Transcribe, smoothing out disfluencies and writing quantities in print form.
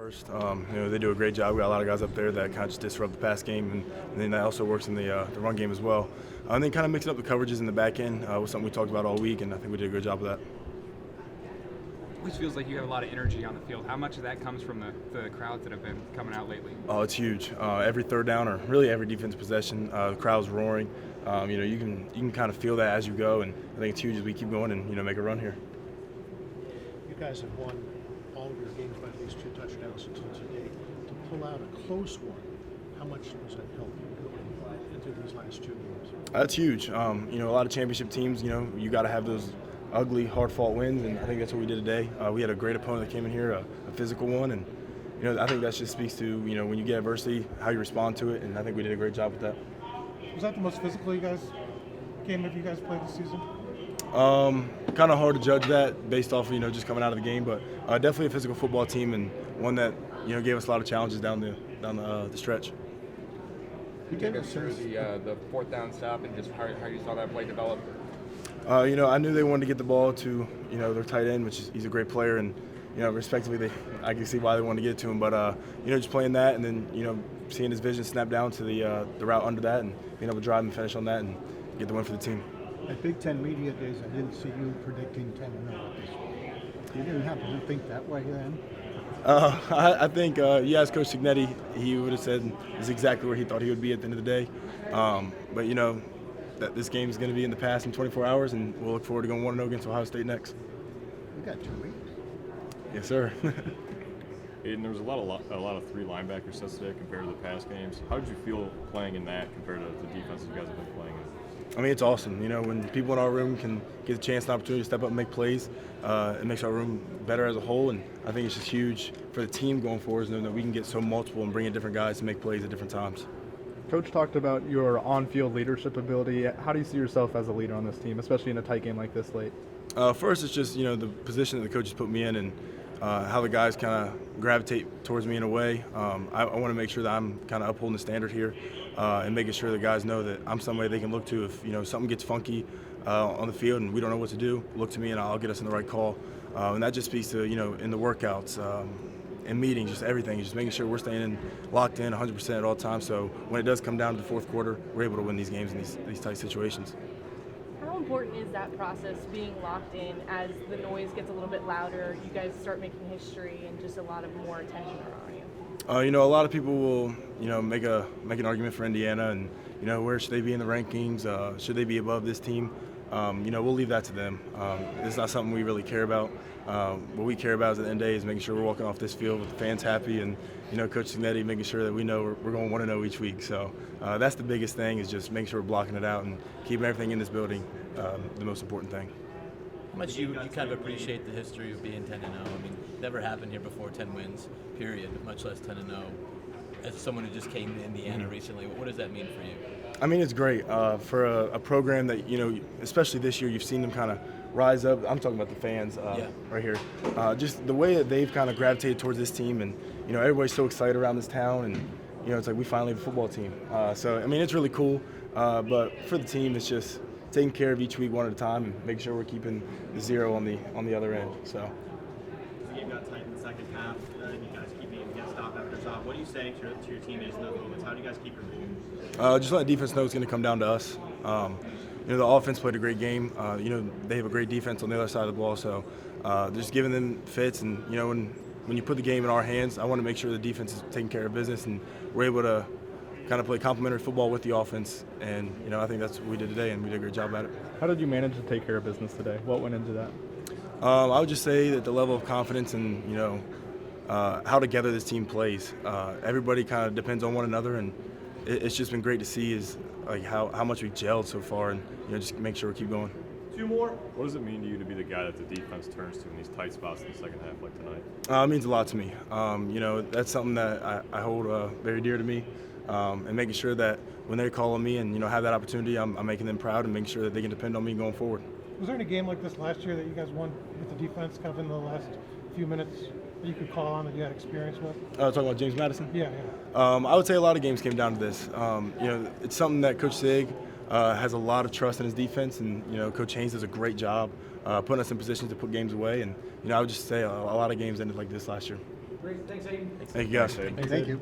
First, they do a great job. We got a lot of guys up there that kind of just disrupt the pass game, and then that also works in the run game as well. And then kind of mixing up the coverages in the back end was something we talked about all week, and I think we did a good job of that. Always feels like you have a lot of energy on the field. How much of that comes from the crowds that have been coming out lately? Oh, it's huge. Every third down, or really every defensive possession, the crowd's roaring. You can kind of feel that as you go, and I think it's huge as we keep going and make a run here. You guys have won all of your games by at least 2 touchdowns until today. To pull out a close one, how much does that help you into these last 2 games? That's huge. A lot of championship teams, you got to have those ugly, hard-fought wins, and I think that's what we did today. We had a great opponent that came in here, a physical one, and I think that just speaks to when you get adversity, how you respond to it, and I think we did a great job with that. Was that the most physical game that you guys played this season? Kind of hard to judge that based off just coming out of the game, but definitely a physical football team and one that gave us a lot of challenges down the stretch. You take us through the 4th down stop and just how you saw that play develop. I knew they wanted to get the ball to their tight end, which he's a great player, and respectively, I can see why they wanted to get it to him. But just playing that, and then seeing his vision snap down to the route under that, and being able to drive and finish on that, and get the win for the team. At Big Ten Media Days, I didn't see you predicting 10-0. You didn't happen to think that way then? I think you asked Coach Signetti, he would have said is exactly where he thought he would be at the end of the day. But that this game is going to be in the past in 24 hours, and we'll look forward to going 1-0 against Ohio State next. You got 2 weeks. Yes, sir. Aiden, there was a lot of 3 linebacker sets today compared to the past games. How did you feel playing in that compared to the defenses you guys have been playing in? I mean, it's awesome. When people in our room can get a chance and opportunity to step up and make plays, it makes our room better as a whole, and I think it's just huge for the team going forward, knowing that we can get so multiple and bring in different guys to make plays at different times. Coach talked about your on-field leadership ability. How do you see yourself as a leader on this team, especially in a tight game like this late? First, it's just the position that the coaches put me in, and how the guys kind of gravitate towards me in a way. I want to make sure that I'm kind of upholding the standard here, and making sure the guys know that I'm somebody they can look to if something gets funky on the field and we don't know what to do. Look to me, and I'll get us in the right call. And that just speaks to in the workouts. In meetings, just everything, just making sure we're staying locked in 100% at all times. So when it does come down to the 4th quarter, we're able to win these games in these tight situations. How important is that process, being locked in as the noise gets a little bit louder, you guys start making history and just a lot of more attention around you? A lot of people will, make an argument for Indiana and, where should they be in the rankings? Should they be above this team? We'll leave that to them. It's not something we really care about. What we care about at the end of the day is making sure we're walking off this field with the fans happy, and Coach Signetti making sure that we know we're going 1-0 each week. So that's the biggest thing, is just making sure we're blocking it out and keeping everything in this building the most important thing. How much you kind of appreciate the history of being 10-0? I mean, never happened here before 10 wins, period, much less 10-0. As someone who just came to Indiana recently, what does that mean for you? I mean, it's great for a program that, especially this year, you've seen them kind of rise up. I'm talking about the fans right here. Just the way that they've kind of gravitated towards this team, and, everybody's so excited around this town, and, it's like we finally have a football team. So, I mean, it's really cool. But for the team, it's just taking care of each week one at a time and making sure we're keeping the 0 on the other end. So. The game got tight in the second half, and you guys keep being stop after stop. What are you saying to your teammates in those moments? How do you guys keep your moving? Just let the defense know it's going to come down to us. The offense played a great game. They have a great defense on the other side of the ball, so just giving them fits. And when you put the game in our hands, I want to make sure the defense is taking care of business, and we're able to kind of play complementary football with the offense. And I think that's what we did today, and we did a great job at it. How did you manage to take care of business today? What went into that? I would just say that the level of confidence and how together this team plays. Everybody kind of depends on one another, and it's just been great to see is like how much we've gelled so far, and just make sure we keep going. 2 more. What does it mean to you to be the guy that the defense turns to in these tight spots in the second half like tonight? It means a lot to me. That's something that I hold very dear to me, and making sure that when they call on me and have that opportunity, I'm making them proud and making sure that they can depend on me going forward. Was there any game like this last year that you guys won with the defense kind of in the last few minutes that you could call on that you had experience with? Talking about James Madison? Yeah. I would say a lot of games came down to this. It's something that Coach Sig has a lot of trust in his defense, and Coach Haynes does a great job putting us in positions to put games away. And I would just say a lot of games ended like this last year. Great. Thanks, Aiden. Thank you, guys. Thanks, Aiden. Thank you.